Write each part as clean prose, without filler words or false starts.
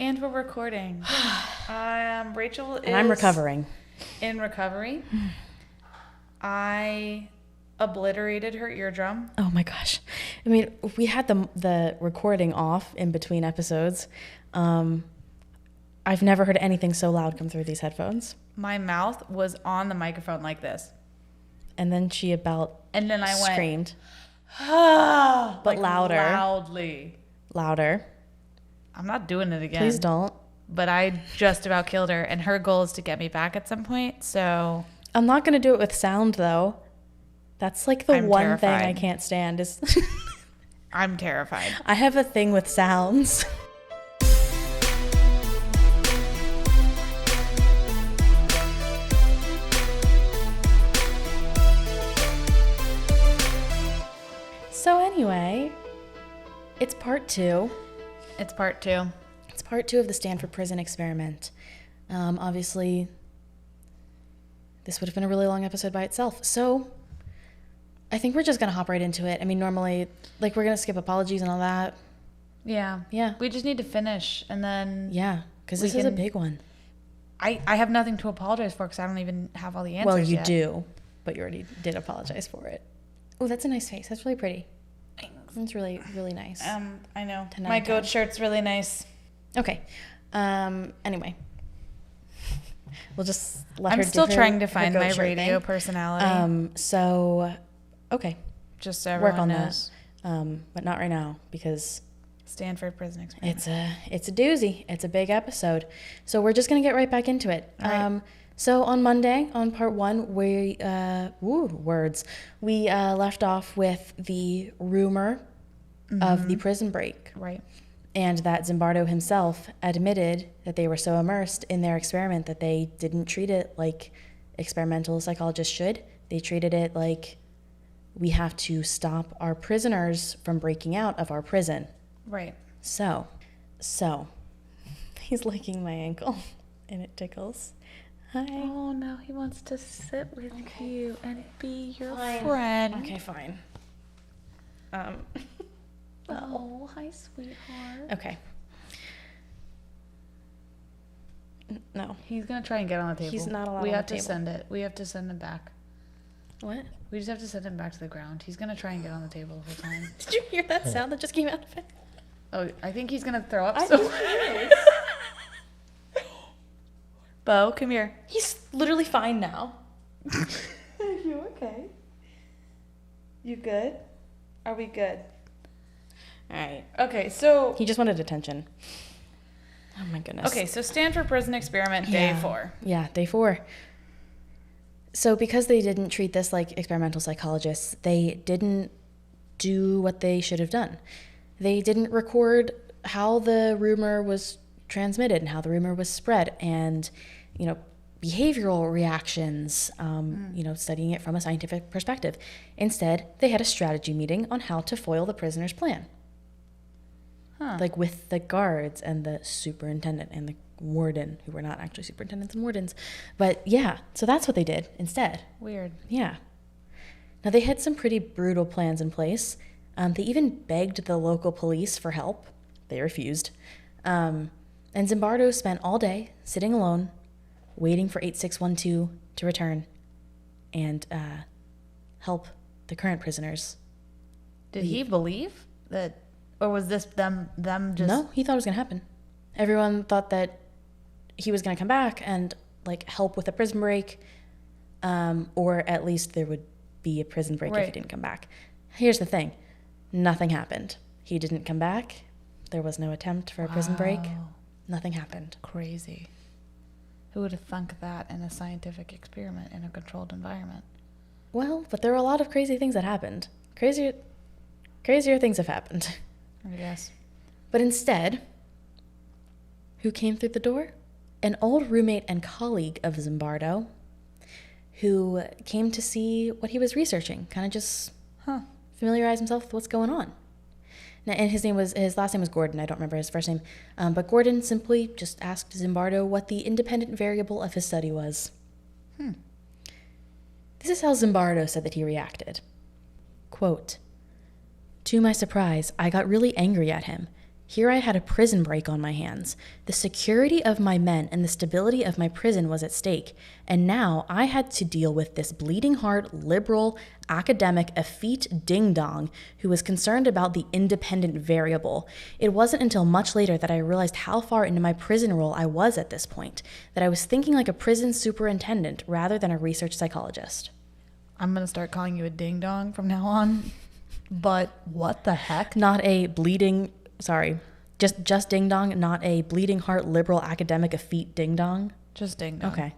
And we're recording. Rachel is... And I'm recovering. In recovery. I obliterated her eardrum. Oh my gosh. I mean, we had the recording off in between episodes. I've never heard anything so loud come through these headphones. My mouth was on the microphone like this. And then she and then I screamed. But like louder. Louder. I'm not doing it again. Please don't. But I just about killed her, and her goal is to get me back at some point, so... I'm not going to do it with sound, though. That's like the one terrified. thing I can't stand is... I'm terrified. I have a thing with sounds. So anyway, it's part 2. It's part 2. It's part 2 of the Stanford Prison Experiment. Obviously, this would have been a really long episode by itself. So I think we're just going to hop right into it. I mean, normally, like, we're going to skip apologies and all that. Yeah. Yeah. We just need to finish, and then... Yeah, because this is a big one. I have nothing to apologize for because I don't even have all the answers Well, you yet. do, but you already did apologize for it. Oh, that's a nice face. That's really pretty. Thanks. That's really, really nice. I know. 10 My out of goat 10. shirt's really nice. Okay. Anyway. We'll just let her I'm do still her- trying to her find goat my shirt radio thing. personality. Okay. Just so Work everyone on knows. that. But not right now because Stanford Prison Experiment. it's a doozy. It's a big episode. So we're just going to get right back into it. All right. So on Monday, on part 1, we left off with the rumor of the prison break. Right. And that Zimbardo himself admitted that they were so immersed in their experiment that they didn't treat it like experimental psychologists should. They treated it like we have to stop our prisoners from breaking out of our prison. Right. So, he's licking my ankle and it tickles. Hi. Oh, no, he wants to sit with you and be your Fine. friend. Okay, fine. Oh, hi, sweetheart. Okay. No. He's going to try and get on the table. He's not allowed We on have the to table. send it. We have to send him back. What? We just have to send him back to the ground. He's going to try and get on the table the whole time. Did you hear that sound that just came out of it? Oh, I think he's going to throw up. I So. think he is. Bo, come here. He's literally fine now. Are you okay? You good? Are we good? All right. Okay, so... He just wanted attention. Oh my goodness. Okay, so Stanford Prison Experiment, day 4. Yeah, day 4. So because they didn't treat this like experimental psychologists, they didn't do what they should have done. They didn't record how the rumor was transmitted and how the rumor was spread and, behavioral reactions, studying it from a scientific perspective. Instead, they had a strategy meeting on how to foil the prisoner's plan. Huh. Like with the guards and the superintendent and the warden, who were not actually superintendents and wardens. But yeah, so that's what they did instead. Weird. Yeah. Now they had some pretty brutal plans in place. They even begged the local police for help. They refused. And Zimbardo spent all day sitting alone, waiting for 8612 to return and help the current prisoners. Did he believe that, or was this them just... No, he thought it was going to happen. Everyone thought that he was going to come back and help with a prison break, or at least there would be a prison break if he didn't come back. Here's the thing. Nothing happened. He didn't come back. There was no attempt for a prison break. Nothing happened. Crazy. Who would have thunk that in a scientific experiment in a controlled environment? Well, but there were a lot of crazy things that happened. Crazier things have happened. I guess. But instead, who came through the door? An old roommate and colleague of Zimbardo who came to see what he was researching, kind of just familiarize himself with what's going on. Now, and his last name was Gordon. I don't remember his first name. But Gordon simply just asked Zimbardo what the independent variable of his study was. This is how Zimbardo said that he reacted. Quote, "To my surprise, I got really angry at him. Here I had a prison break on my hands. The security of my men and the stability of my prison was at stake. And now I had to deal with this bleeding heart, liberal, academic, effete ding-dong who was concerned about the independent variable. It wasn't until much later that I realized how far into my prison role I was at this point, that I was thinking like a prison superintendent rather than a research psychologist. I'm going to start calling you a ding-dong from now on. But what the heck? Not a bleeding... Sorry, just ding dong, not a bleeding heart, liberal, academic, effete ding dong. Just ding-dong. Okay.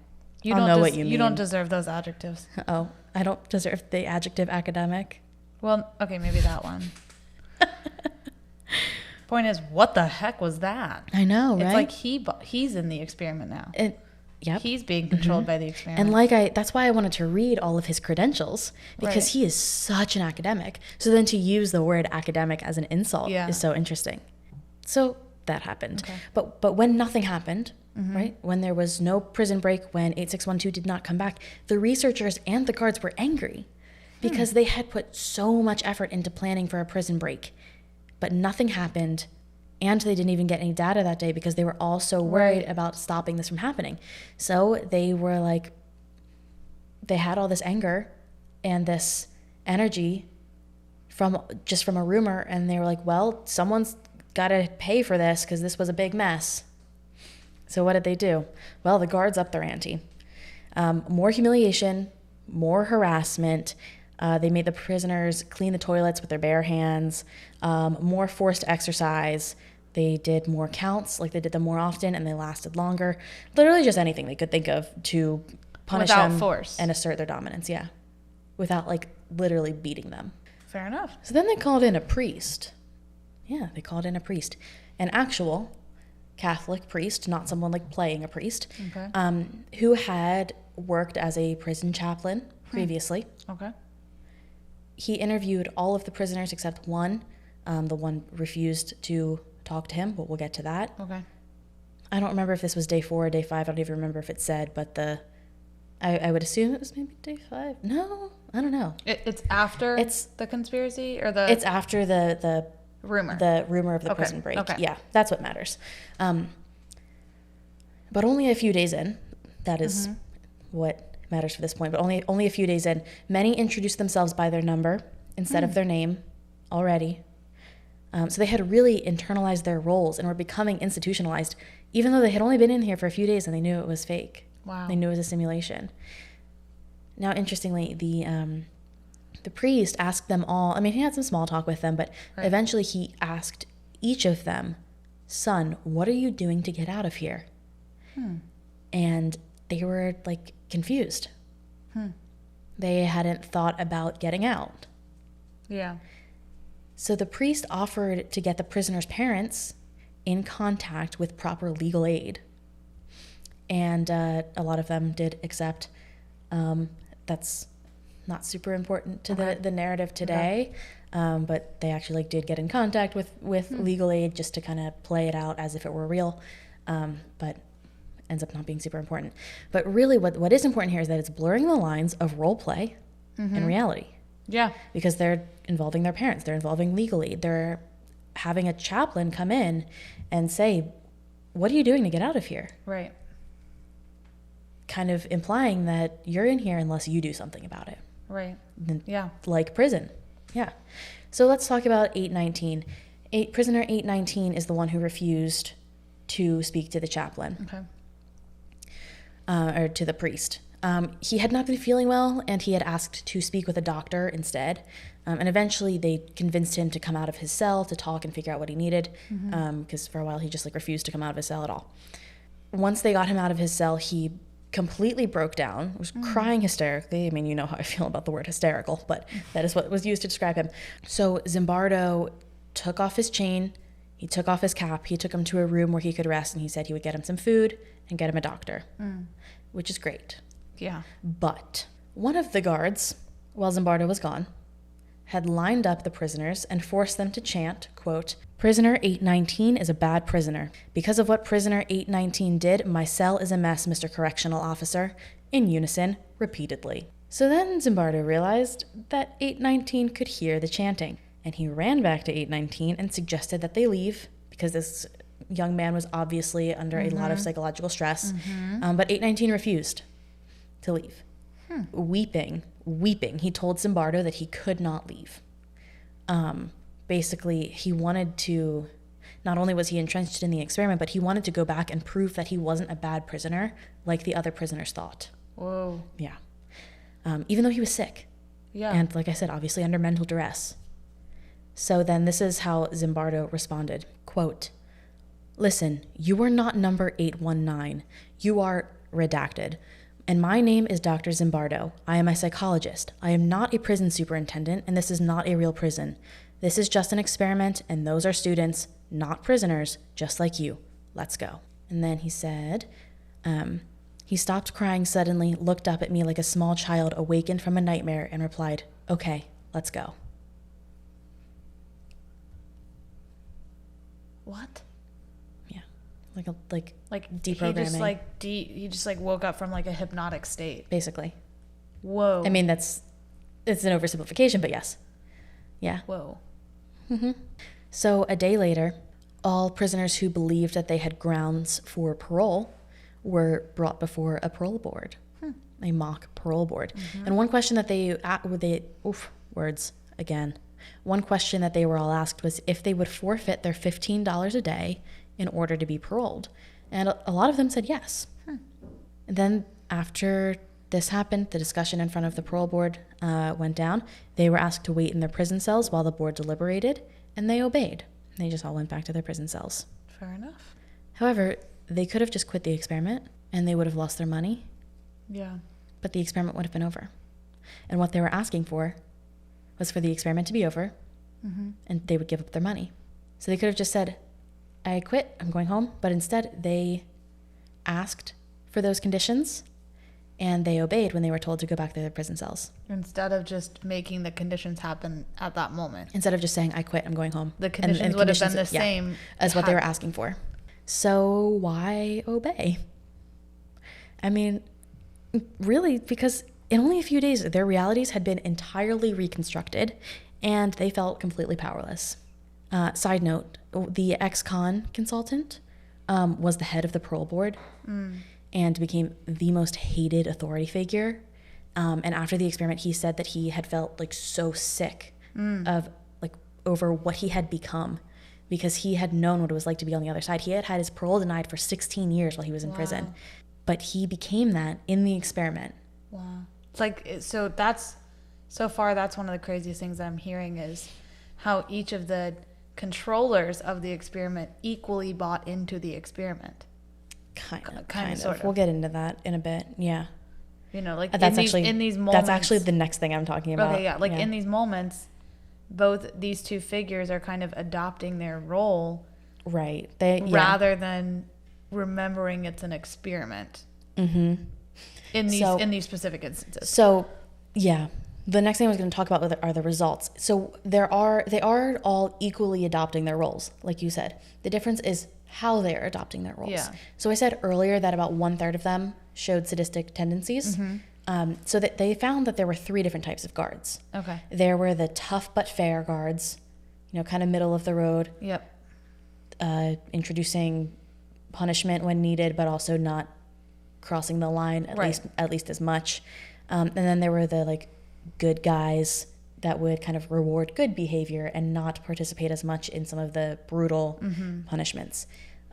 I'll know what you mean. You don't deserve those adjectives. Oh, I don't deserve the adjective academic. Well, okay, maybe that one. Point is, what the heck was that? I know, right? It's like he's in the experiment now. Yep. He's being controlled by the experiment. And that's why I wanted to read all of his credentials, because Right. he is such an academic. So then to use the word academic as an insult is so interesting. So that happened. Okay. But when nothing happened, right? When there was no prison break, when 8612 did not come back, the researchers and the guards were angry because they had put so much effort into planning for a prison break, but nothing happened. And they didn't even get any data that day because they were all so worried about stopping this from happening. So they were like, they had all this anger and this energy from a rumor. And they were like, well, someone's got to pay for this because this was a big mess. So what did they do? Well, the guards upped their ante. More humiliation, more harassment. They made the prisoners clean the toilets with their bare hands, more forced exercise. They did more counts, like they did them more often, and they lasted longer. Literally just anything they could think of to punish Without them force. and assert their dominance, without like literally beating them. Fair enough. So then they called in a priest. Yeah, they called in a priest. An actual Catholic priest, not someone like playing a priest, Okay. who had worked as a prison chaplain previously. Okay. He interviewed all of the prisoners except one. The one refused to talk to him, but we'll get to that. Okay. I don't remember if this was day 4 or day 5. I don't even remember if it said, but I would assume it was maybe day 5. No, I don't know. It's after the conspiracy or the... It's after the rumor. The rumor of the prison break. Okay. Yeah, that's what matters. But only a few days in, that is what matters for this point, but only a few days in, many introduced themselves by their number instead of their name already. So they had really internalized their roles and were becoming institutionalized, even though they had only been in here for a few days and they knew it was fake. Wow. They knew it was a simulation. Now, interestingly, the priest asked them all, I mean, he had some small talk with them, but eventually he asked each of them, "Son, what are you doing to get out of here?" And they were like confused. They hadn't thought about getting out. Yeah. So the priest offered to get the prisoner's parents in contact with proper legal aid. And a lot of them did accept. That's not super important to the narrative today. But they actually did get in contact with legal aid just to kind of play it out as if it were real. But ends up not being super important. But really what is important here is that it's blurring the lines of role play and reality. Yeah. Because they're involving their parents. They're involving legal aid. They're having a chaplain come in and say, "What are you doing to get out of here?" Right. Kind of implying that you're in here unless you do something about it. Right. Yeah. Like prison. Yeah. So let's talk about 819. Prisoner 819 is the one who refused to speak to the chaplain. Okay. Or to the priest. He had not been feeling well, and he had asked to speak with a doctor instead. And eventually they convinced him to come out of his cell to talk and figure out what he needed, because for a while he just refused to come out of his cell at all. Once they got him out of his cell, he completely broke down, was crying hysterically. I mean, you know how I feel about the word hysterical, but that is what was used to describe him. So Zimbardo took off his chain, he took off his cap, he took him to a room where he could rest, and he said he would get him some food and get him a doctor, which is great. Yeah. But one of the guards, while Zimbardo was gone, had lined up the prisoners and forced them to chant, quote, "Prisoner 819 is a bad prisoner. Because of what prisoner 819 did, my cell is a mess, Mr. Correctional Officer," in unison, repeatedly. So then Zimbardo realized that 819 could hear the chanting, and he ran back to 819 and suggested that they leave because this young man was obviously under a lot of psychological stress. But 819 refused to leave. Weeping. He told Zimbardo that he could not leave. Basically, he wanted to, not only was he entrenched in the experiment, but he wanted to go back and prove that he wasn't a bad prisoner like the other prisoners thought. Whoa. Yeah. Even though he was sick. Yeah. And like I said, obviously under mental duress. So then this is how Zimbardo responded. Quote, "Listen, you are not number 819. You are redacted. And my name is Dr. Zimbardo. I am a psychologist. I am not a prison superintendent, and this is not a real prison. This is just an experiment, and those are students, not prisoners, just like you. Let's go." And then he said, he stopped crying suddenly, looked up at me like a small child awakened from a nightmare, and replied, "Okay, let's go." What? Yeah. Like deprogramming. deprogramming. He just woke up from a hypnotic state. Basically. Whoa. I mean, it's an oversimplification, but yes. Yeah. Whoa. So a day later, all prisoners who believed that they had grounds for parole were brought before a parole board, a mock parole board. And one question that one question that they were all asked was if they would forfeit their $15 a day in order to be paroled. And a lot of them said yes. And then after this happened, the discussion in front of the parole board went down. They were asked to wait in their prison cells while the board deliberated, and they obeyed. They just all went back to their prison cells. Fair enough. However, they could have just quit the experiment, and they would have lost their money. Yeah. But the experiment would have been over. And what they were asking for was for the experiment to be over, and they would give up their money. So they could have just said, "I quit, I'm going home." But instead, they asked for those conditions, and they obeyed when they were told to go back to their prison cells. Instead of just making the conditions happen at that moment. Instead of just saying, "I quit, I'm going home." The conditions would have been the same. As what they were asking for. So why obey? I mean, really, because in only a few days, their realities had been entirely reconstructed, and they felt completely powerless. Side note, the ex-con consultant was the head of the parole board and became the most hated authority figure. And after the experiment, he said that he had felt so sick of over what he had become, because he had known what it was like to be on the other side. He had had his parole denied for 16 years while he was in prison, but he became that in the experiment. Wow. It's so far that's one of the craziest things that I'm hearing is how each of the controllers of the experiment equally bought into the experiment. Kind of. Sort of. We'll get into that in a bit. Yeah. That's in these moments. That's actually the next thing I'm talking about. Okay, yeah. In these moments, both these two figures are kind of adopting their role. Right. Rather than remembering it's an experiment. In these specific instances. So, yeah. The next thing I was going to talk about are the results. So they are all equally adopting their roles, like you said. The difference is how they are adopting their roles. Yeah. So I said earlier that about 1/3 of them showed sadistic tendencies. So that they found that there were 3 different types of guards. Okay. There were the tough but fair guards, kind of middle of the road. Yep. Introducing punishment when needed, but also not crossing the line at least as much. And then there were the good guys that would kind of reward good behavior and not participate as much in some of the brutal punishments.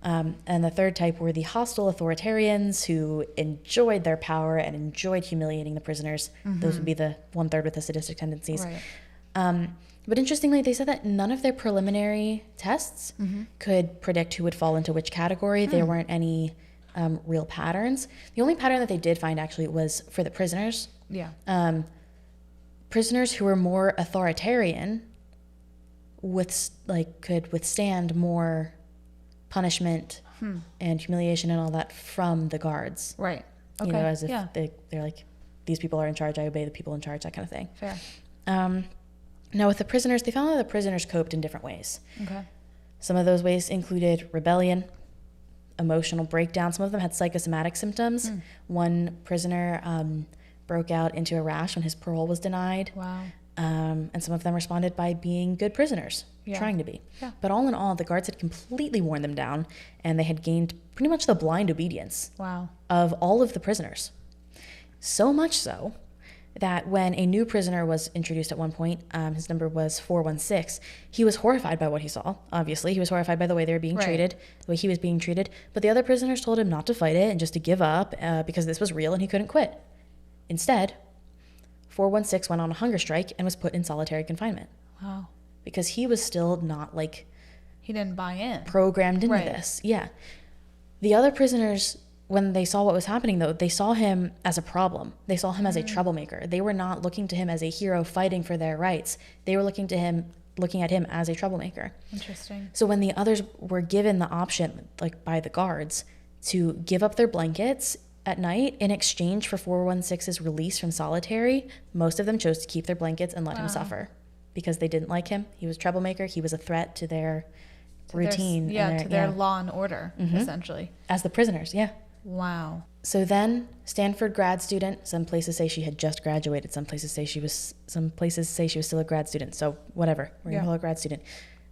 And the third type were the hostile authoritarians who enjoyed their power and enjoyed humiliating the prisoners. Those would be the 1/3 with the sadistic tendencies. Right. But interestingly, they said that none of their preliminary tests could predict who would fall into which category. There weren't any real patterns. The only pattern that they did find actually was for the prisoners. Yeah. Prisoners who were more authoritarian could withstand more punishment and humiliation and all that from the guards. Right. Okay. As if they're like, these people are in charge, I obey the people in charge, that kind of thing. Fair. Now with the prisoners, they found that the prisoners coped in different ways. Okay. Some of those ways included rebellion, emotional breakdown. Some of them had psychosomatic symptoms. One prisoner broke out into a rash when his parole was denied. Wow. And some of them responded by being good prisoners, trying to be. Yeah. But all in all, the guards had completely worn them down, and they had gained pretty much the blind obedience of all of the prisoners. So much so that when a new prisoner was introduced at one point, his number was 416, he was horrified by what he saw. Obviously, he was horrified by the way they were being treated, the way he was being treated. But the other prisoners told him not to fight it and just to give up because this was real and he couldn't quit. Instead, 416 went on a hunger strike and was put in solitary confinement. Wow. Because he was still not he didn't buy in. Programmed into this. Yeah. The other prisoners, when they saw what was happening, though, they saw him as a problem. They saw him as a troublemaker. They were not looking to him as a hero fighting for their rights. They were looking at him as a troublemaker. Interesting. So when the others were given the option, by the guards, to give up their blankets at night in exchange for 416's release from solitary, most of them chose to keep their blankets and let him suffer because they didn't like him. He was a troublemaker. He was a threat to their routine. To their law and order, essentially. As the prisoners, yeah. Wow. So then, Stanford grad student, some places say she had just graduated, some places say she was still a grad student, so whatever, we're going to call her a grad student.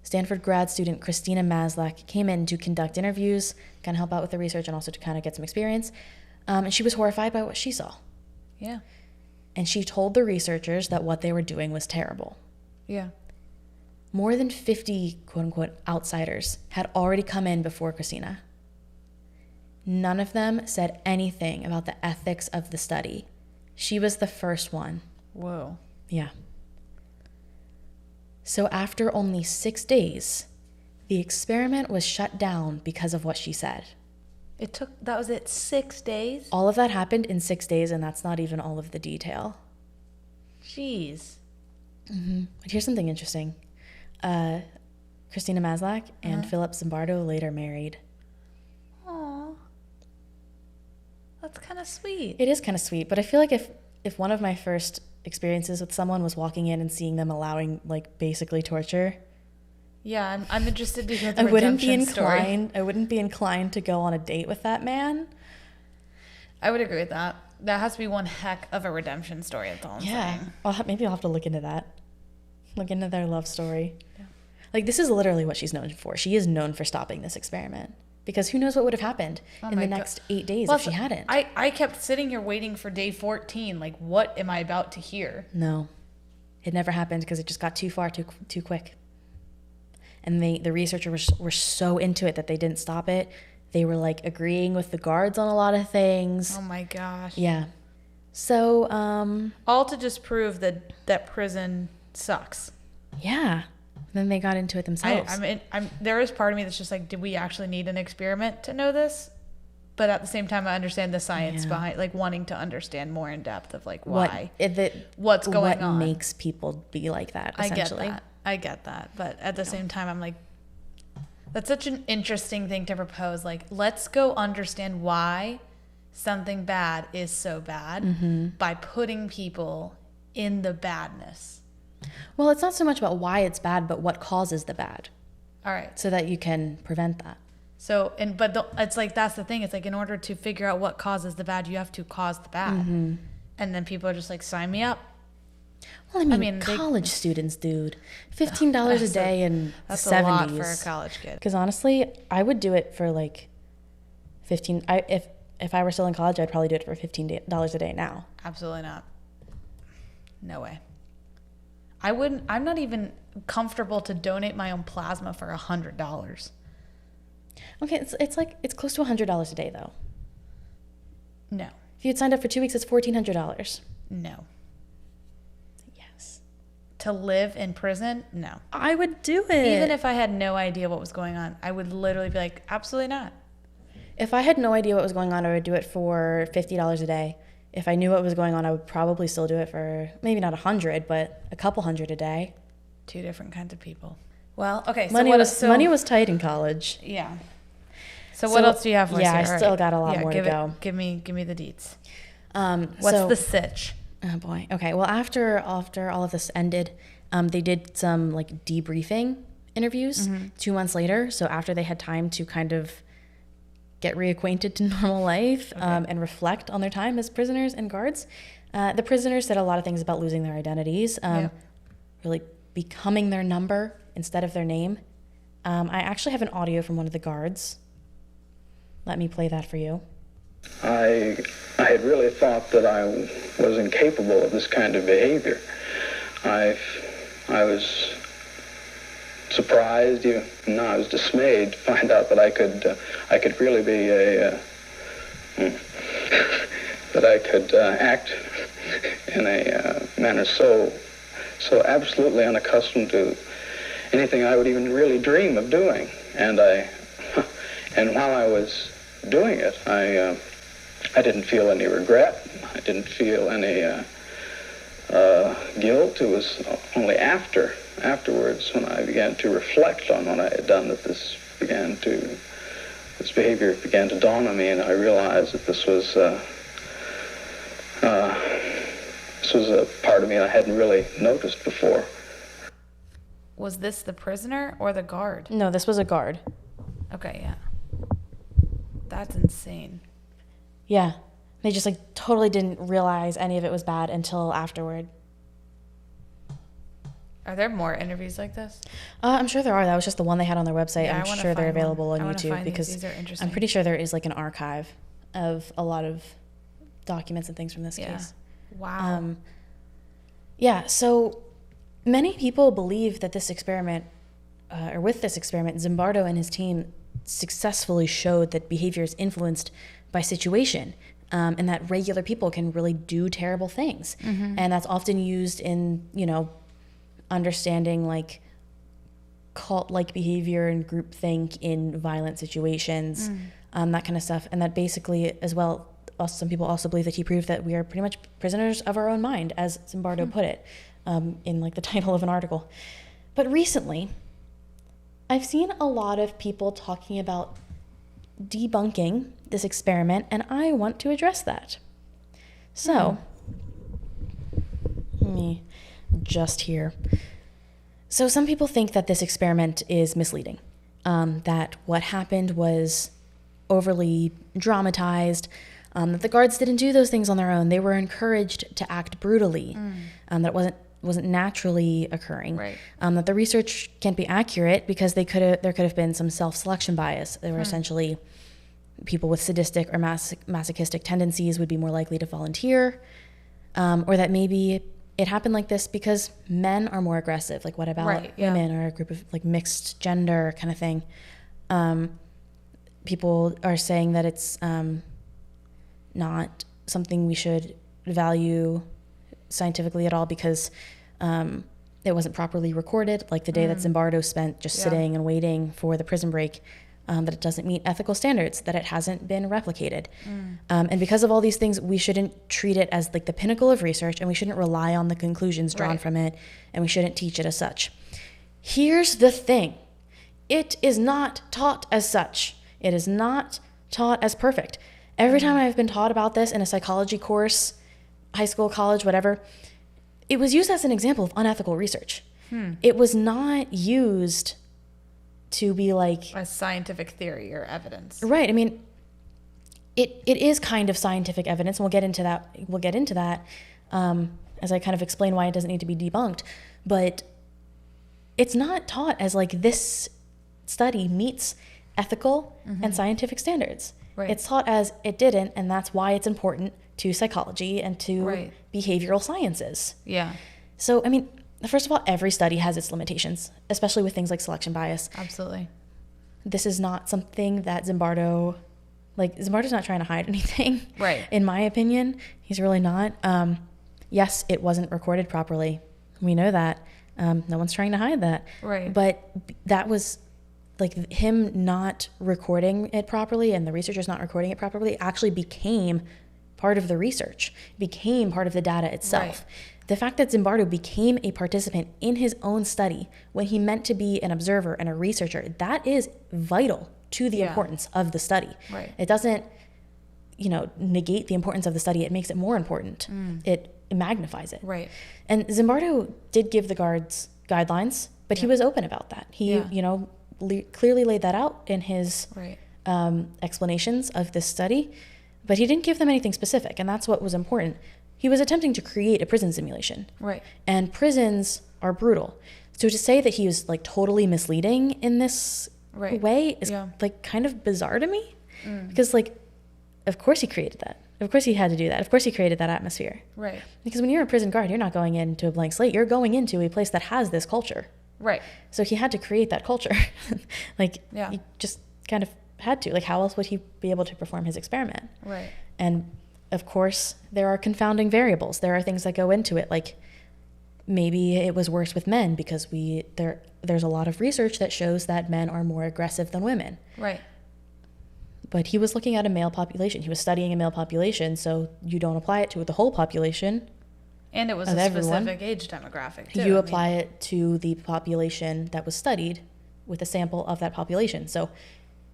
Stanford grad student Christina Maslach came in to conduct interviews, kind of help out with the research and also to kind of get some experience. And she was horrified by what she saw. Yeah. And she told the researchers that what they were doing was terrible. Yeah. More than 50, quote-unquote, outsiders had already come in before Christina. None of them said anything about the ethics of the study. She was the first one. Whoa. Yeah. So after only 6 days, the experiment was shut down because of what she said. That was it, 6 days? All of that happened in 6 days, and that's not even all of the detail. Jeez. But here's something interesting. Christina Maslach and Philip Zimbardo later married. Aw. That's kind of sweet. It is kind of sweet, but I feel like if one of my first experiences with someone was walking in and seeing them allowing, basically torture... Yeah, I'm interested to hear the redemption story. I wouldn't be inclined to go on a date with that man. I would agree with that. That has to be one heck of a redemption story. That's all I'm saying. Maybe I'll have to look into that. Look into their love story. Yeah. This is literally what she's known for. She is known for stopping this experiment. Because who knows what would have happened in the next 8 days if she hadn't. I kept sitting here waiting for day 14. What am I about to hear? No. It never happened because it just got too far too quick. And the researchers were so into it that they didn't stop it. They were agreeing with the guards on a lot of things. Oh my gosh. Yeah. So, all to just prove that prison sucks. Yeah. Then they got into it themselves. There is part of me that's just did we actually need an experiment to know this? But at the same time, I understand the science behind, wanting to understand more in depth of why, what's going on. What makes people be like that, essentially. I get that. But at the same time, I'm that's such an interesting thing to propose. Let's go understand why something bad is so bad by putting people in the badness. Well, it's not so much about why it's bad, but what causes the bad. All right. So that you can prevent that. So, it's that's the thing. It's in order to figure out what causes the bad, you have to cause the bad. And then people are just sign me up. Well, college students, dude. $15 a day in that's the 70s. That's a lot for a college kid. Because honestly, I would do it for $15. If I were still in college, I'd probably do it for $15 a day now. Absolutely not. No way. I wouldn't. I'm not even comfortable to donate my own plasma for $100. Okay, it's close to $100 a day though. No. If you had signed up for 2 weeks, it's $1,400. No. Yes. To live in prison? No. I would do it. Even if I had no idea what was going on, I would literally be absolutely not. If I had no idea what was going on, I would do it for $50 a day. If I knew what was going on, I would probably still do it for maybe not 100, but a couple hundred a day. Two different kinds of people. Well, okay. So money was tight in college. Yeah. So what else do you have for us? Yeah, I still got a lot more to go. Give me the deets. What's the sitch? Oh boy. Okay. Well, after all of this ended, they did some debriefing interviews 2 months later. So after they had time to kind of get reacquainted to normal life and reflect on their time as prisoners and guards, the prisoners said a lot of things about losing their identities. really becoming their number instead of their name. I actually have an audio from one of the guards. Let me play that for you. I had really thought that I was incapable of this kind of behavior. I was surprised, even no, I was dismayed to find out that I could really be that I could act in a manner so absolutely unaccustomed to anything I would even really dream of doing. And while I was doing it, I didn't feel any regret. I didn't feel any guilt. It was only afterwards when I began to reflect on what I had done that this behavior began to dawn on me, and I realized that this was a part of me I hadn't really noticed before. Was this the prisoner or the guard? No, this was a guard. Okay, yeah. That's insane. Yeah. They just like totally didn't realize any of it was bad until afterward. Are there more interviews like this? I'm sure there are. That was just the one they had on their website. Yeah, I'm sure they're available on YouTube because these are interesting. I'm pretty sure there is like an archive of a lot of documents and things from this case. Wow. Yeah, so many people believe that this experiment, or with this experiment, Zimbardo and his team successfully showed that behavior is influenced by situation, and that regular people can really do terrible things. Mm-hmm. And that's often used in, understanding like cult-like behavior and groupthink in violent situations, that kind of stuff. And that basically, as well, some people also believe that he proved that we are pretty much prisoners of our own mind, as Zimbardo put it, in like the title of an article. But recently, I've seen a lot of people talking about debunking this experiment, and I want to address that. So, let me just here. So some people think that this experiment is misleading, that what happened was overly dramatized, that the guards didn't do those things on their own. They were encouraged to act brutally, that wasn't naturally occurring. Right. That the research can't be accurate because there could have been some self-selection bias. They were essentially people with sadistic or masochistic tendencies would be more likely to volunteer, or that maybe it happened like this because men are more aggressive. Like, what about women or a group of like mixed gender kind of thing? People are saying that it's not something we should value scientifically at all because it wasn't properly recorded, like the day that Zimbardo spent just sitting and waiting for the prison break, that it doesn't meet ethical standards, that it hasn't been replicated. And because of all these things, we shouldn't treat it as like the pinnacle of research, and we shouldn't rely on the conclusions drawn from it, and we shouldn't teach it as such. Here's the thing. It is not taught as such. It is not taught as perfect. Every time I've been taught about this in a psychology course, high school, college, whatever, it was used as an example of unethical research. It was not used to be like a scientific theory or evidence. Right. I mean, it is kind of scientific evidence, and we'll get into that as I kind of explain why it doesn't need to be debunked. But it's not taught as like this study meets ethical and scientific standards. Right. It's taught as it didn't, and that's why it's important to psychology and to behavioral sciences. Yeah. So, I mean, first of all, every study has its limitations, especially with things like selection bias. Absolutely. This is not something that Zimbardo's not trying to hide anything. Right. In my opinion, he's really not. Yes, it wasn't recorded properly. We know that. No one's trying to hide that. Right. But that was like him not recording it properly and the researchers not recording it properly actually became part of the research, became part of the data itself. Right. The fact that Zimbardo became a participant in his own study when he meant to be an observer and a researcher, that is vital to the importance of the study. Right. It doesn't, negate the importance of the study. It makes it more important. It magnifies it. Right. And Zimbardo did give the guards guidelines, but he was open about that. He, clearly laid that out in his explanations of this study, but he didn't give them anything specific, and that's what was important. He was attempting to create a prison simulation. Right. And prisons are brutal. So to say that he was like totally misleading in this way is like kind of bizarre to me, because like, of course he created that. Of course he had to do that. Of course he created that atmosphere. Right. Because when you're a prison guard, you're not going into a blank slate. You're going into a place that has this culture. Right. So he had to create that culture. Like, he just kind of had to. Like, how else would he be able to perform his experiment? Right. And of course, there are confounding variables. There are things that go into it. Like, maybe it was worse with men because there's a lot of research that shows that men are more aggressive than women. Right. But he was looking at a male population. He was studying a male population, so you don't apply it to the whole population. And it was a specific age demographic, too. You apply it to the population that was studied with a sample of that population. So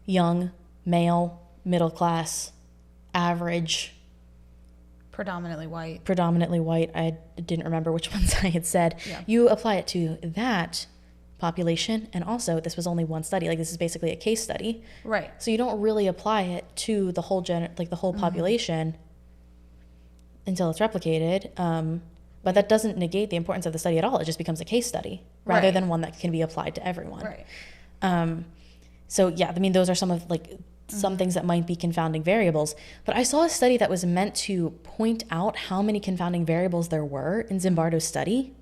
young, male, middle class, average. Predominantly white. Predominantly white. I didn't remember which ones I had said. Yeah. You apply it to that population, and also this was only one study. Like, this is basically a case study. Right. So you don't really apply it to the whole population until it's replicated. But that doesn't negate the importance of the study at all. It just becomes a case study rather than one that can be applied to everyone. Right. So yeah, I mean, those are some of some things that might be confounding variables. But I saw a study that was meant to point out how many confounding variables there were in Zimbardo's study.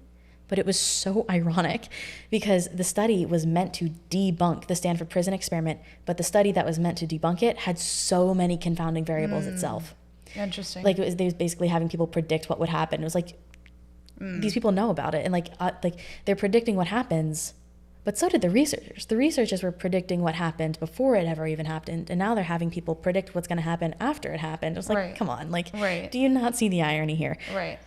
But it was so ironic because the study was meant to debunk the Stanford Prison Experiment, but the study that was meant to debunk it had so many confounding variables itself. Interesting. Like, they was basically having people predict what would happen. It was like, these people know about it, and like they're predicting what happens, but so did the researchers. The researchers were predicting what happened before it ever even happened, and now they're having people predict what's going to happen after it happened. It was like, come on, like, do you not see the irony here? Right.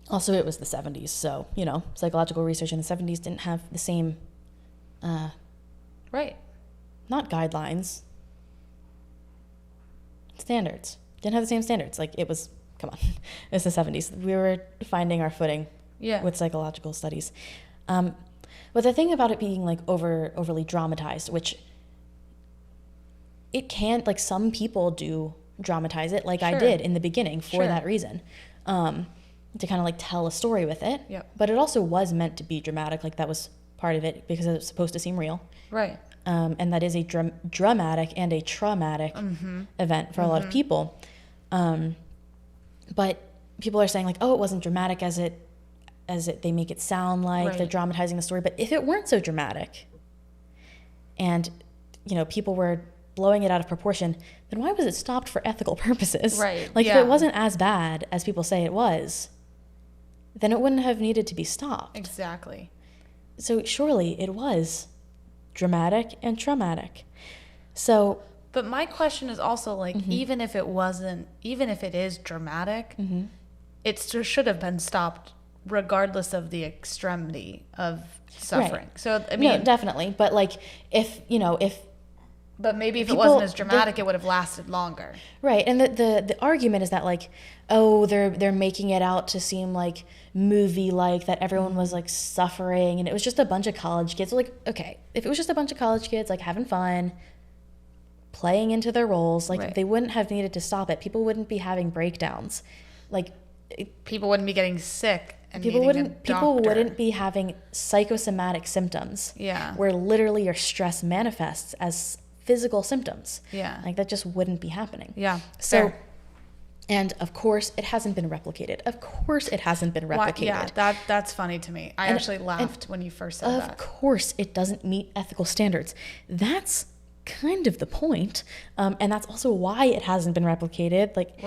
Also, it was the 70s, so, psychological research in the 70s didn't have the same, not guidelines, standards. Didn't have the same standards. Like, it was, come on, it's the 70s. We were finding our footing with psychological studies. But the thing about it being, like, overly dramatized, which it can, like, some people do dramatize it, like I did in the beginning for that reason. To kind of like tell a story with it. Yep. But it also was meant to be dramatic. Like, that was part of it because it was supposed to seem real. Right. And that is a dramatic and a traumatic event for a lot of people. But people are saying like, oh, it wasn't dramatic as they make it sound like. They're dramatizing the story. But if it weren't so dramatic and, people were blowing it out of proportion, then why was it stopped for ethical purposes? Right. Like, if it wasn't as bad as people say it was, then it wouldn't have needed to be stopped. Exactly. So surely it was dramatic and traumatic. So, but my question is also like, even if it is dramatic, it should have been stopped regardless of the extremity of suffering. Right. So, I mean, no, definitely. But like, but maybe if it wasn't as dramatic, it would have lasted longer. Right. And the argument is that like, oh, they're making it out to seem like movie-like, that everyone was like suffering and it was just a bunch of college kids. Like, okay, if it was just a bunch of college kids like having fun, playing into their roles, like they wouldn't have needed to stop it. People wouldn't be having breakdowns. Like, people wouldn't be getting sick. And people wouldn't be having psychosomatic symptoms. Yeah. Where literally your stress manifests as physical symptoms. Yeah. Like, that just wouldn't be happening. Yeah. So, and of course, it hasn't been replicated. Of course, it hasn't been replicated. Yeah, that's funny to me. I actually laughed when you first said that. Of course, it doesn't meet ethical standards. That's kind of the point. And that's also why it hasn't been replicated. Like,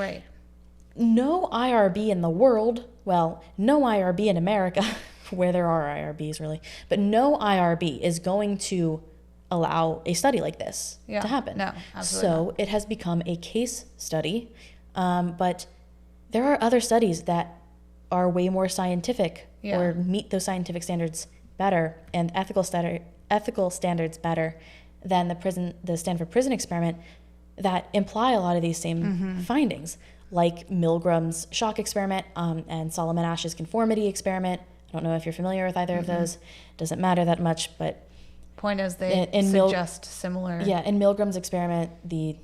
no IRB in the world, well, no IRB in America, where there are IRBs really, but no IRB is going to allow a study like this to happen. No, absolutely not. It has become a case study, but there are other studies that are way more scientific or meet those scientific standards better and ethical standards better than the Stanford Prison Experiment that imply a lot of these same findings, like Milgram's shock experiment and Solomon Asch's conformity experiment. I don't know if you're familiar with either of those. Doesn't matter that much, but point is they suggest similar. Yeah, in Milgram's experiment, the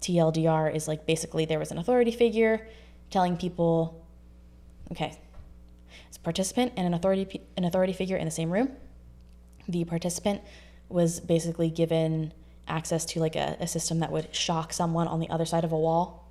TLDR is like basically there was an authority figure telling people, okay, It's a participant and an authority figure in the same room. The participant was basically given access to like a system that would shock someone on the other side of a wall.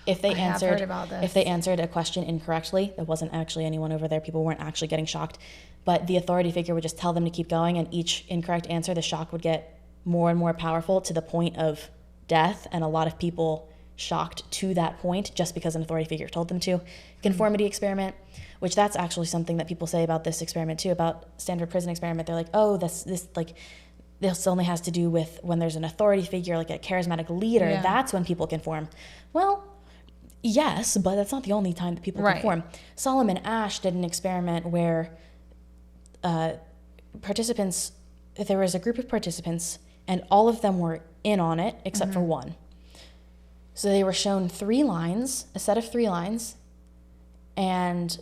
If they answered a question incorrectly, there wasn't actually anyone over there. People weren't actually getting shocked, but the authority figure would just tell them to keep going, and each incorrect answer, the shock would get more and more powerful to the point of death, and a lot of people shocked to that point just because an authority figure told them to. Conformity experiment, which that's actually something that people say about this experiment too, about Stanford Prison Experiment. They're like, oh, this only has to do with when there's an authority figure, like a charismatic leader. Yeah. That's when people conform. Well, yes, but that's not the only time that people conform. Solomon Asch did an experiment where participants, there was a group of participants, and all of them were in on it except for one. So they were shown a set of 3 lines, and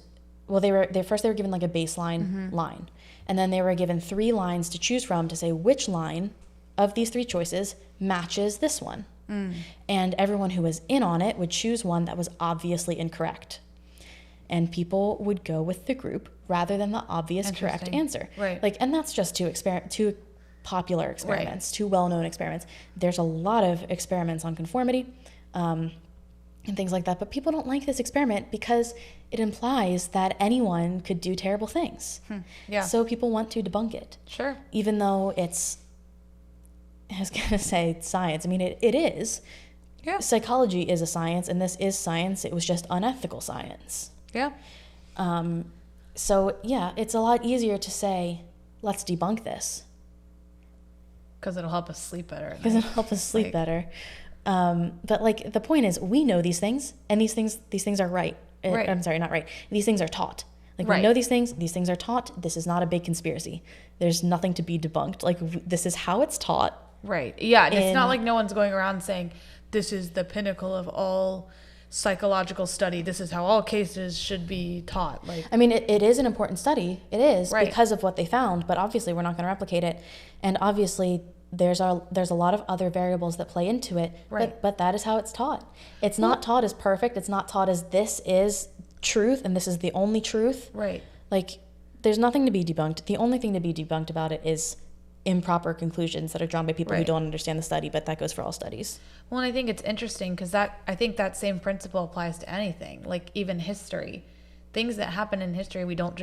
well, they were given like a baseline line, and then they were given 3 lines to choose from to say which line of these 3 choices matches this one. And everyone who was in on it would choose one that was obviously incorrect. And people would go with the group rather than the obvious correct answer. Right. Like, and that's just 2 popular experiments, 2 well-known experiments. There's a lot of experiments on conformity and things like that, but people don't like this experiment because it implies that anyone could do terrible things. Yeah. So people want to debunk it. Sure. Even though I was going to say science. I mean, it is. Yeah. Psychology is a science, and this is science. It was just unethical science. Yeah. So, yeah, it's a lot easier to say, let's debunk this. Because it'll help us sleep better. Better. But, like, the point is, we know these things, and these things are right. I'm sorry, not right. These things are taught. Like, we know these things are taught. This is not a big conspiracy. There's nothing to be debunked. Like, this is how it's taught. Right. Yeah. It's not like no one's going around saying, this is the pinnacle of all psychological study. This is how all cases should be taught. Like, I mean, it is an important study. It is because of what they found, but obviously we're not going to replicate it. And obviously there's a lot of other variables that play into it, but that is how it's taught. It's not taught as perfect. It's not taught as this is truth and this is the only truth. Right. Like, there's nothing to be debunked. The only thing to be debunked about it is improper conclusions that are drawn by people who don't understand the study, but that goes for all studies. Well, and I think it's interesting because I think that same principle applies to anything, like even history. Things that happen in history, we don't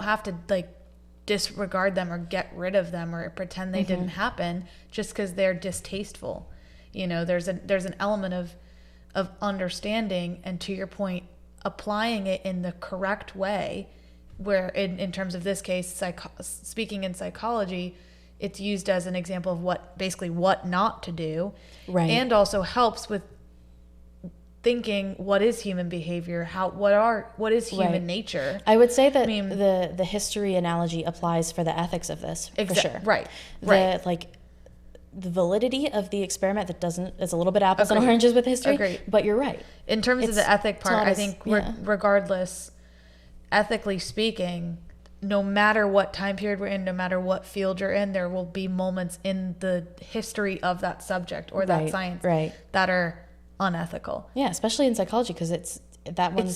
have to like disregard them or get rid of them or pretend they didn't happen just because they're distasteful. You know, there's an element of understanding and, to your point, applying it in the correct way, where in terms of this case, speaking in psychology, it's used as an example of what not to do, and also helps with thinking what is human behavior, what is human nature. I would say that the history analogy applies for the ethics of this for sure. The validity of the experiment is a little bit apples and oranges with history, but you're right. In terms of the ethic part, I think regardless, ethically speaking, no matter what time period we're in, no matter what field you're in, there will be moments in the history of that subject or that science that are unethical. Yeah, especially in psychology, because it's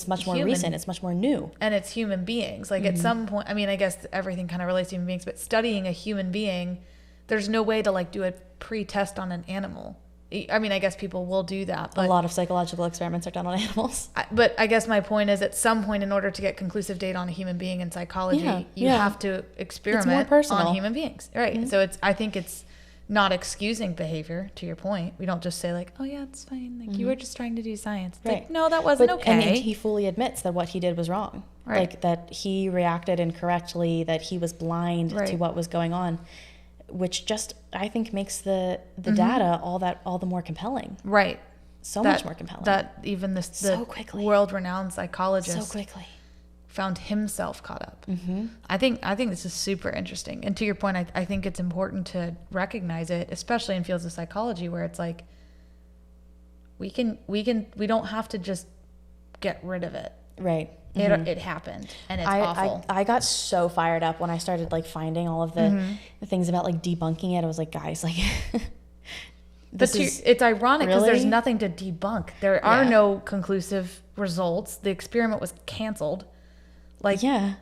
much more recent. It's much more new. And it's human beings. Like at some point, I mean, I guess everything kind of relates to human beings, but studying a human being, there's no way to like do a pre-test on an animal. I mean, I guess people will do that. But a lot of psychological experiments are done on animals. But I guess my point is, at some point, in order to get conclusive data on a human being in psychology, you have to experiment on human beings. Right. So I think it's not excusing behavior, to your point. We don't just say like, oh yeah, it's fine. Like you were just trying to do science. It's like, no, that wasn't okay. And he fully admits that what he did was wrong. Right. Like that he reacted incorrectly, that he was blind to what was going on. Which just, I think, makes the data all the more compelling. Right. Much more compelling. That even the world-renowned psychologist found himself caught up. I think this is super interesting. And to your point, I think it's important to recognize it, especially in fields of psychology where it's like we don't have to just get rid of it. Right. It happened, and it's awful. I got so fired up when I started like finding all of the things about like debunking it. I was like, guys, like, it's ironic because there's nothing to debunk. There are no conclusive results. The experiment was canceled. Like, yeah,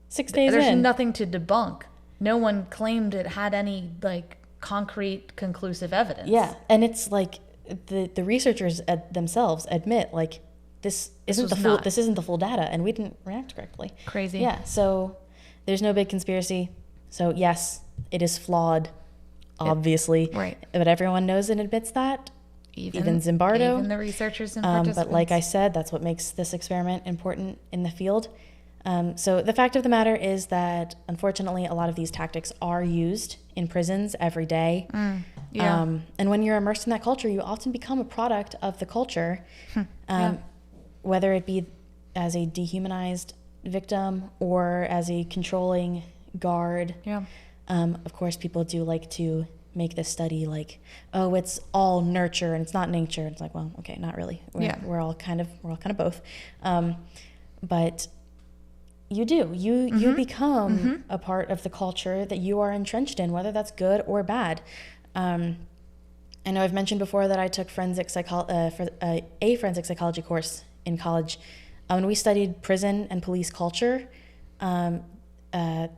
6 days there's in. nothing to debunk. No one claimed it had any like concrete, conclusive evidence. Yeah, and it's like the researchers themselves admit like this isn't the full data, and we didn't react correctly. Crazy. Yeah, so there's no big conspiracy. So yes, it is flawed, obviously. Right. But everyone knows and admits that. Even Zimbardo. Even the researchers and participants. But like I said, that's what makes this experiment important in the field. So the fact of the matter is that, unfortunately, a lot of these tactics are used in prisons every day. Yeah. And when you're immersed in that culture, you often become a product of the culture, whether it be as a dehumanized victim or as a controlling guard. Yeah. Of course, people do like to make this study like, oh, it's all nurture and it's not nature. It's like, well, okay, not really. We're all kind of both. But you become a part of the culture that you are entrenched in, whether that's good or bad. I know I've mentioned before that I took a forensic psychology course in college. When we studied prison and police culture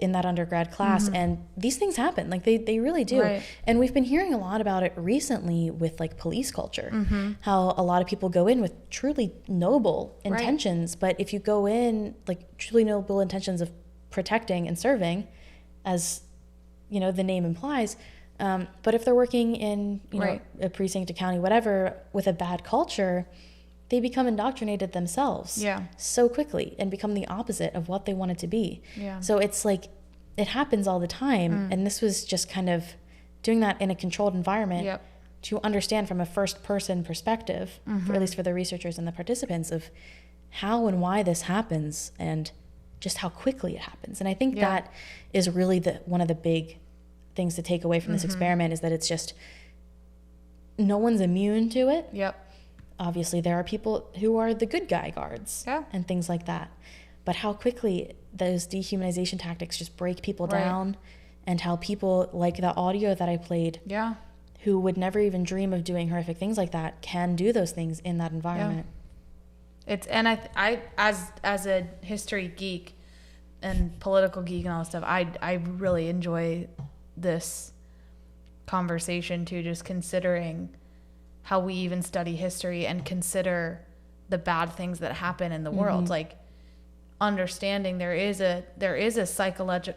in that undergrad class, and these things happen, like they really do. Right. And we've been hearing a lot about it recently with like police culture, how a lot of people go in with truly noble intentions, but if you go in like truly noble intentions of protecting and serving, as you know the name implies, but if they're working in a precinct, a county, whatever, with a bad culture, they become indoctrinated themselves so quickly and become the opposite of what they wanted to be. Yeah. So it's like, it happens all the time. And this was just kind of doing that in a controlled environment to understand from a first person perspective, at least for the researchers and the participants, of how and why this happens and just how quickly it happens. And I think that is really one of the big things to take away from this experiment, is that it's just, no one's immune to it. Yep. Obviously, there are people who are the good guy guards and things like that. But how quickly those dehumanization tactics just break people down, and how people, like the audio that I played, who would never even dream of doing horrific things like that, can do those things in that environment. And I as a history geek and political geek and all that stuff, I really enjoy this conversation too, just considering how we even study history and consider the bad things that happen in the world, like understanding there is a psychological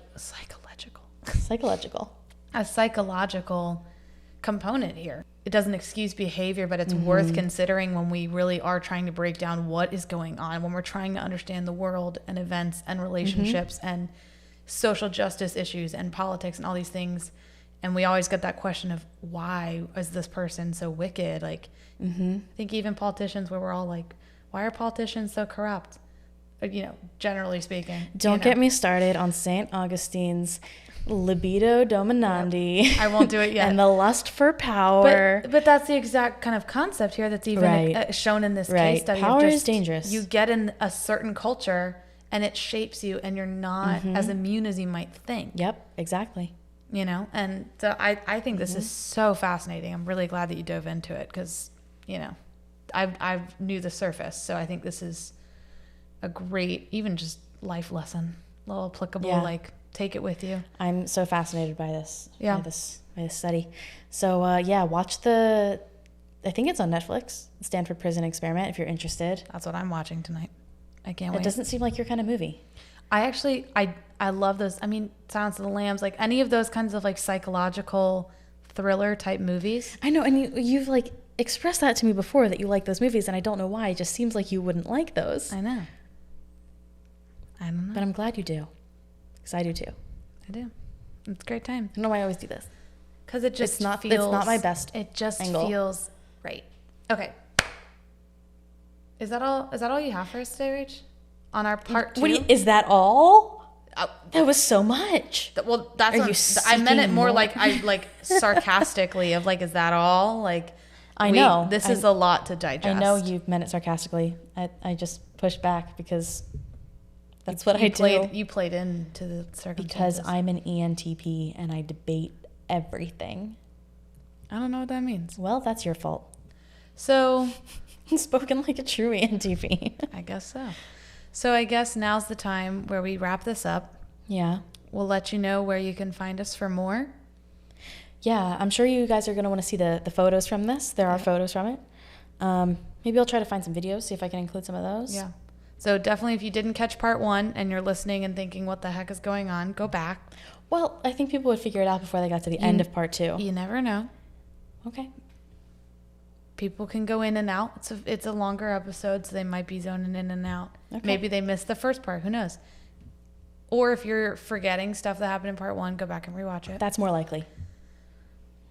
component here. It doesn't excuse behavior, but it's worth considering when we really are trying to break down what is going on, when we're trying to understand the world and events and relationships and social justice issues and politics and all these things. And we always get that question of, why is this person so wicked? Like, I think even politicians, where we're all like, why are politicians so corrupt? Generally speaking. Don't get me started on St. Augustine's libido dominandi. I won't do it yet. And the lust for power. But that's the exact kind of concept here that's even shown in this case study. Power is dangerous. You get in a certain culture and it shapes you, and you're not as immune as you might think. Yep, exactly. And so I think this is so fascinating. I'm really glad that you dove into it, because, I knew the surface. So I think this is a great, even just life lesson, a little applicable, like take it with you. I'm so fascinated by this, by this study. So watch I think it's on Netflix, Stanford Prison Experiment, if you're interested. That's what I'm watching tonight. I can't wait. It doesn't seem like your kind of movie. I love those. I mean, Silence of the Lambs, like any of those kinds of like psychological thriller type movies. I know, and you've like expressed that to me before, that you like those movies, and I don't know why. It just seems like you wouldn't like those. I know. I don't know. But I'm glad you do, because I do too. I do. It's a great time. I don't know why I always do this. Because it just feels... It's not my best It just angle. Feels right. Okay. Is that all you have for us today, Rach? On our part 2? Is that all? That was so much. Well, that's I meant it more like sarcastically of like, is that all? Like, I know this is a lot to digest. I know you meant it sarcastically. I just pushed back because that's what I do. You played into the circumstances. Because I'm an ENTP and I debate everything. I don't know what that means. Well, that's your fault. So, spoken like a true ENTP. I guess so. So I guess now's the time where we wrap this up. Yeah. We'll let you know where you can find us for more. Yeah, I'm sure you guys are going to want to see the photos from this. There are photos from it. Maybe I'll try to find some videos, see if I can include some of those. Yeah. So definitely if you didn't catch part 1 and you're listening and thinking what the heck is going on, go back. Well, I think people would figure it out before they got to the end of part 2. You never know. Okay. People can go in and out. It's a longer episode, so they might be zoning in and out. Okay. Maybe they missed the first part. Who knows? Or if you're forgetting stuff that happened in part 1, go back and rewatch it. That's more likely.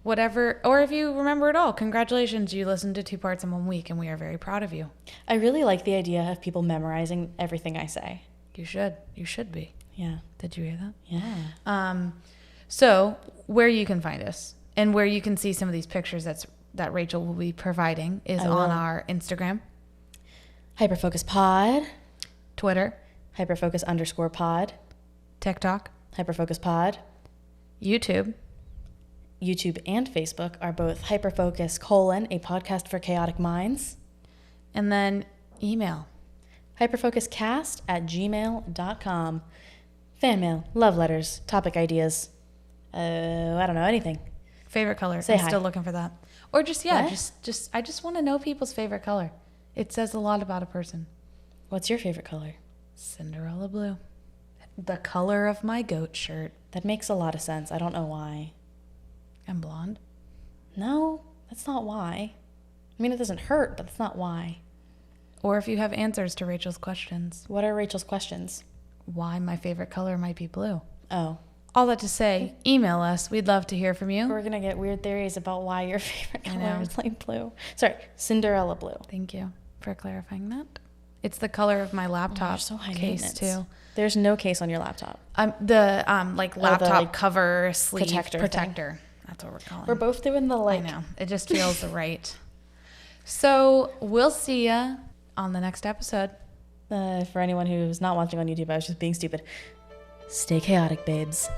Whatever. Or if you remember it all, congratulations. You listened to 2 parts in 1 week, and we are very proud of you. I really like the idea of people memorizing everything I say. You should. You should be. Yeah. Did you hear that? Yeah. So where you can find us and where you can see some of these pictures that Rachel will be providing is on our Instagram, HYPERFOCUS Pod, Twitter, HYPERFOCUS_pod, TikTok, HYPERFOCUS Pod, YouTube. YouTube and Facebook are both HYPERFOCUS: a podcast for chaotic minds. And then email. HYPERFOCUScast@gmail.com. Fan mail, love letters, topic ideas. I don't know, anything. Favorite color. Say I'm hi. still looking for that. Or just, What? I just want to know people's favorite color. It says a lot about a person. What's your favorite color? Cinderella blue. The color of my goat shirt. That makes a lot of sense. I don't know why. I'm blonde. No, that's not why. I mean, it doesn't hurt, but that's not why. Or if you have answers to Rachel's questions. What are Rachel's questions? Why my favorite color might be blue. Oh. All that to say, email us. We'd love to hear from you. We're going to get weird theories about why your favorite I color know. is light blue. Sorry, Cinderella blue. Thank you for clarifying that. It's the color of my laptop so high case maintenance. too. There's no case on your laptop. Laptop cover sleeve protector protector. That's what we're calling. We're both doing the I know. It just feels right. So we'll see ya on the next episode. For anyone who's not watching on YouTube, I was just being stupid. Stay chaotic, babes.